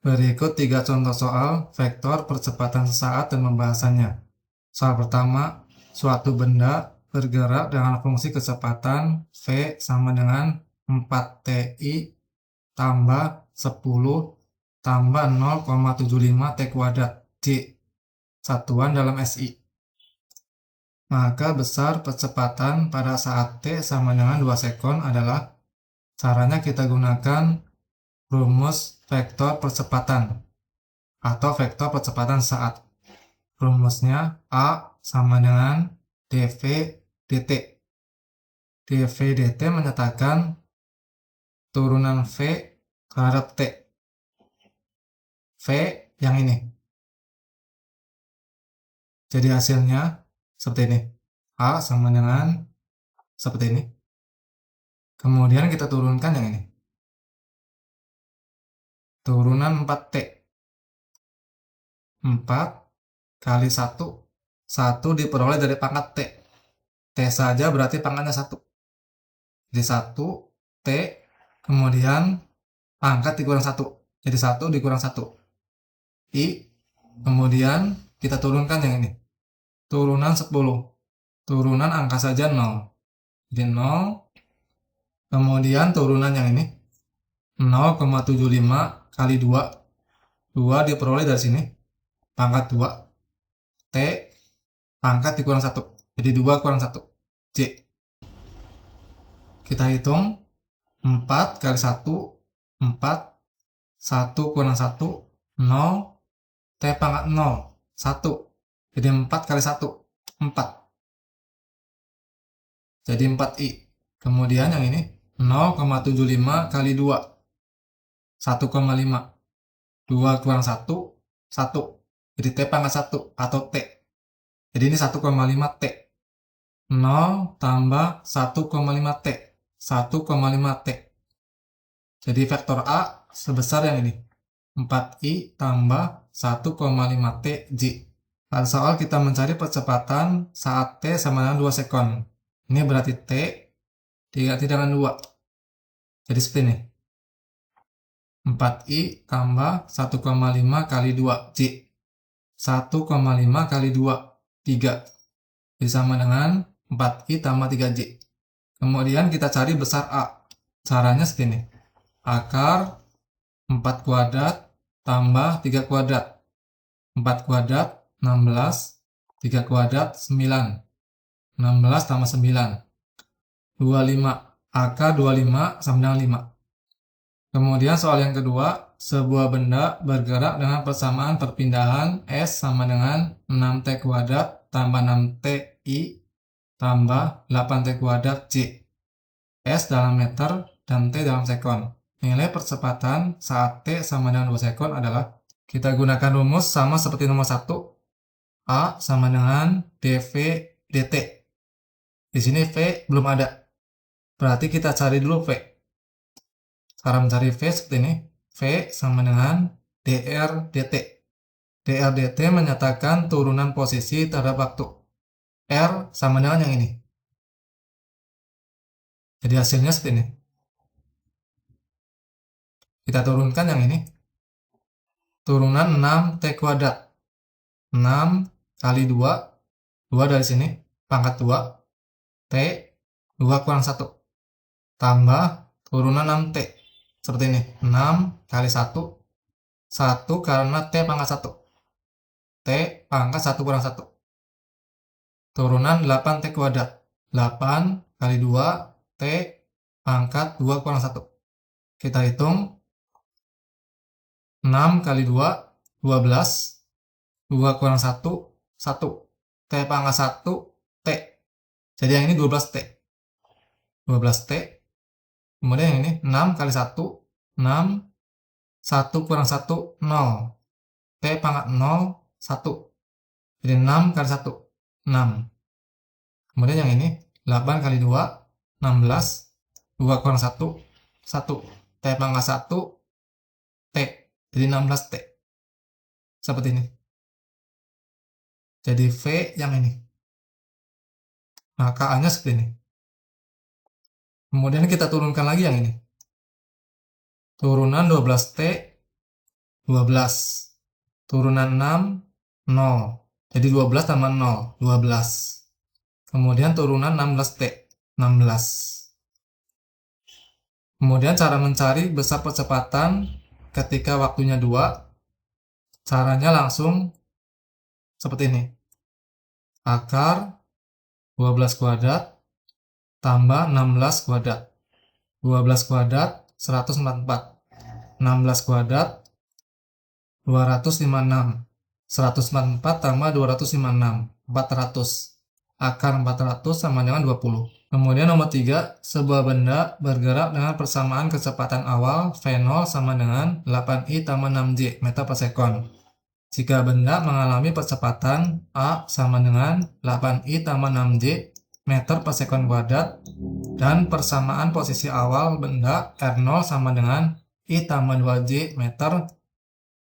Berikut 3 contoh soal vektor percepatan sesaat dan pembahasannya. Soal pertama, suatu benda bergerak dengan fungsi kecepatan V sama dengan 4TI tambah 10 tambah 0,75 T kuadrat J, satuan dalam SI. Maka besar percepatan pada saat T sama dengan 2 sekon adalah, caranya kita gunakan rumus vektor percepatan atau vektor percepatan saat. Rumusnya A sama dengan dV dt. dV dt menyatakan turunan V terhadap T. V yang ini. Jadi hasilnya seperti ini. A sama dengan seperti ini. Kemudian kita turunkan yang ini. Turunan 4T. 4 kali 1. 1 diperoleh dari pangkat T. T saja berarti pangkatnya 1. Jadi 1 T, kemudian pangkat dikurang 1. Jadi 1 dikurang 1. I, kemudian kita turunkan yang ini. Turunan 10. Turunan angka saja 0. Jadi 0. Kemudian turunan yang ini. 0,75 kali 2. 2 diperoleh dari sini. Pangkat 2. T, pangkat dikurang 1. Jadi 2 kurang 1. J. Kita hitung. 4 kali 1. 4. 1 kurang 1. 0. T pangkat 0. 1. Jadi 4 kali 1. 4. Jadi 4I. Kemudian yang ini 0,75 kali 2. 1,5. 2 kurang 1. 1. Jadi T pangkat 1 atau T. Jadi ini 1,5 T. 0 tambah 1,5 T. 1,5 T. Jadi vektor A sebesar yang ini. 4I tambah 1,5 T J. Pada soal kita mencari percepatan saat T sama dengan 2 sekon. Ini berarti T diganti dengan 2. Jadi seperti ini. 4I tambah 1,5 kali 2 J. 1,5 kali 2. 3. Jadi sama dengan 4I tambah 3J. Kemudian kita cari besar A. Caranya seperti ini. Akar 4 kuadrat tambah 3 kuadrat. 4 kuadrat 16. 3 kuadrat 9. 16 tambah 9. 25. Akar 25 sama dengan 5. Kemudian soal yang kedua, sebuah benda bergerak dengan persamaan perpindahan S sama dengan 6T kuadrat tambah 6TI tambah 8T kuadrat J. S dalam meter dan T dalam sekon. Nilai percepatan saat T sama dengan 2 sekon adalah, kita gunakan rumus sama seperti nomor 1. A sama dengan dV dt. Di sini V belum ada. Berarti kita cari dulu V. Cara mencari V seperti ini. V sama dengan dr dt. dr dt menyatakan turunan posisi terhadap waktu. R sama dengan yang ini. Jadi hasilnya seperti ini. Kita turunkan yang ini. Turunan 6T kuadrat. 6 kali 2. 2 dari sini. Pangkat 2. T. 2 kurang 1. Tambah turunan 6T. Seperti ini. 6 kali 1. 1 karena T pangkat 1. T pangkat 1 kurang 1. Turunan 8T kuadrat. 8 kali 2. T pangkat 2 kurang 1. Kita hitung. 6 kali 2, 12. 2 kurang 1, 1. T pangkat 1, T. Jadi yang ini 12T. 12T. Kemudian yang ini 6 kali 1, 6. 1 kurang 1, 0. T pangkat 0, 1. Jadi 6 kali 1, 6. Kemudian yang ini 8 kali 2, 16. 2 kurang 1, 1. T pangkat 1, T. Jadi 16T. Seperti ini. Jadi V yang ini. Maka A-nya seperti ini. Kemudian kita turunkan lagi yang ini. Turunan 12T 12. Turunan 6, 0. Jadi 12 tambah 0, 12. Kemudian turunan 16T, 16. Kemudian cara mencari besar percepatan ketika waktunya 2, caranya langsung seperti ini. Akar 12 kuadrat tambah 16 kuadrat. 12 kuadrat 144. 16 kuadrat 256. 144 tambah 256, 400. Akar 400 sama dengan 20. Kemudian nomor 3, sebuah benda bergerak dengan persamaan kecepatan awal V0 sama dengan 8I tambah 6J meter per sekon. Jika benda mengalami percepatan A sama dengan 8I tambah 6J meter per sekon kuadrat dan persamaan posisi awal benda R0 sama dengan I tambah 2J meter,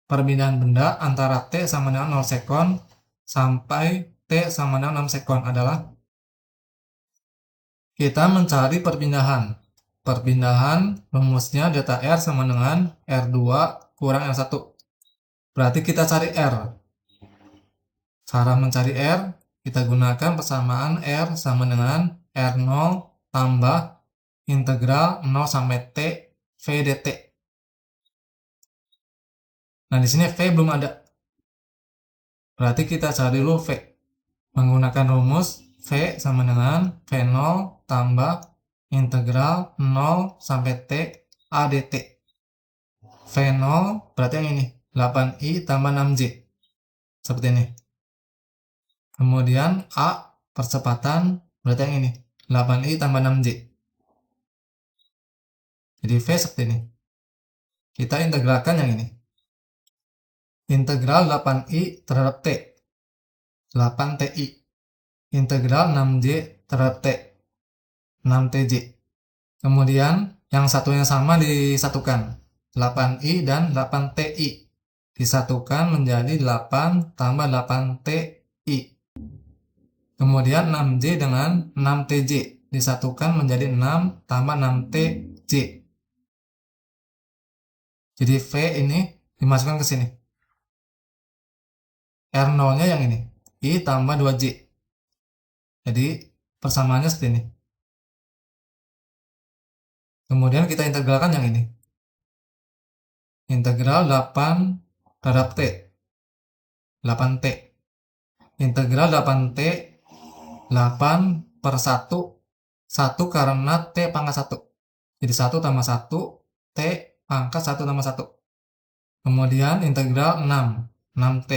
perbedaan benda antara T sama dengan 0 sekon sampai T sama dengan 6 sekon adalah, kita mencari perpindahan. Perpindahan rumusnya delta R sama dengan R2 kurang R1. Berarti kita cari R. Cara mencari R, kita gunakan persamaan R sama dengan R0 tambah integral 0 sampai T V dt. Nah, di sini V belum ada. Berarti kita cari dulu V. Menggunakan rumus V sama dengan V0 tambah integral 0 sampai T A dt. V0 berarti yang ini, 8I tambah 6J. Seperti ini. Kemudian A, percepatan, berarti yang ini, 8I tambah 6J. Jadi V seperti ini. Kita integralkan yang ini. Integral 8I terhadap T, 8TI. Integral 6J terhadap T, 6TJ. Kemudian yang satunya sama disatukan, 8I dan 8TI. Disatukan menjadi 8 tambah 8TI. Kemudian 6J dengan 6TJ. Disatukan menjadi 6 tambah 6TJ. Jadi V ini dimasukkan ke sini. R0-nya yang ini, I tambah 2J. Jadi persamaannya seperti ini. Kemudian kita integralkan yang ini. Integral 8 terhadap T, 8T. Integral 8T, 8 per 1, 1 karena T pangkat 1. Jadi 1 tambah 1, T pangkat 1 tambah 1. Kemudian integral 6, 6T.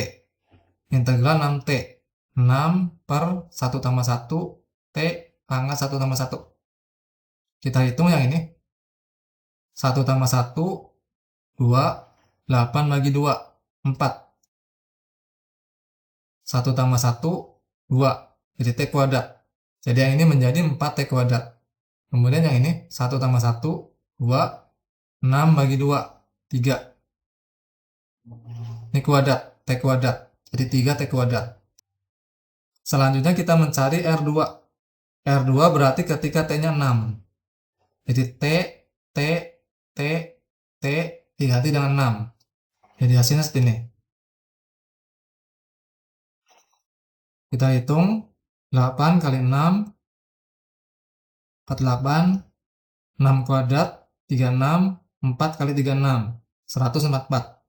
Integral 6T, 6 per 1 tambah 1, T pangkat 1 tambah 1. Kita hitung yang ini. 1 tambah 1, 2, 8 bagi 2, 4. 1 tambah 1, 2. Jadi T kuadrat. Jadi yang ini menjadi 4T kuadrat. Kemudian yang ini, 1 tambah 1, 2, 6 bagi 2, 3. Ini kuadrat, T kuadrat. Jadi 3T kuadrat. Selanjutnya kita mencari R2. R2 berarti ketika T-nya 6. Jadi T, T, T, T diganti dengan 6. Jadi hasilnya seperti ini. Kita hitung 8 kali 6, 48, 6 kuadrat, 36, 4 kali 36, 144.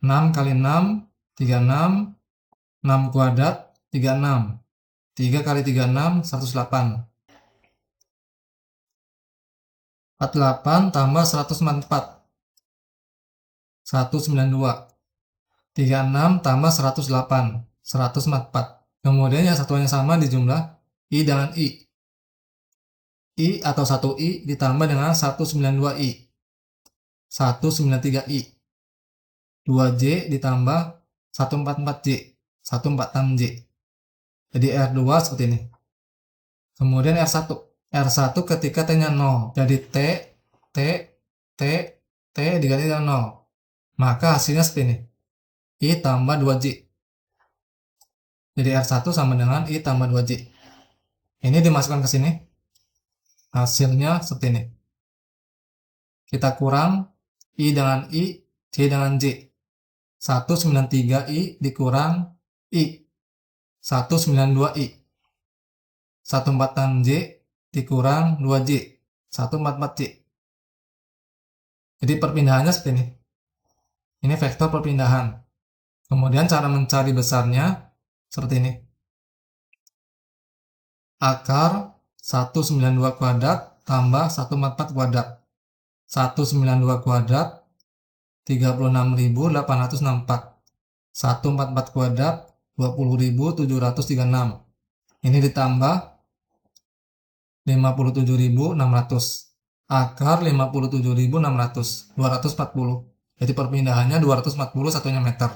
6 kali 6, 36, 6 kuadrat, 36. 3 kali 36, 108. 48 tambah 144, 192. 36 tambah 108, 144. Kemudian yang satuannya sama dijumlah I dengan I. I atau 1I ditambah dengan 192I. 193I. 2J ditambah 144J. 146J. Jadi R2 seperti ini. Kemudian R1. R1 ketika T-nya 0. Jadi T, T, T, T diganti dengan 0. Maka hasilnya seperti ini. I tambah 2J. Jadi R1 sama dengan I tambah 2J. Ini dimasukkan ke sini. Hasilnya seperti ini. Kita kurang I dengan I, J dengan J. 193I dikurang I. 192I. 146J dikurang 2J. 144J. Jadi perpindahannya seperti ini. Ini vektor perpindahan. Kemudian cara mencari besarnya seperti ini. Akar 192 kuadrat tambah 144 kuadrat. 192 kuadrat 36.864. 144 kuadrat 20.736. Ini ditambah 57.600. Akar 57.600. 240. Jadi perpindahannya 240 satunya meter.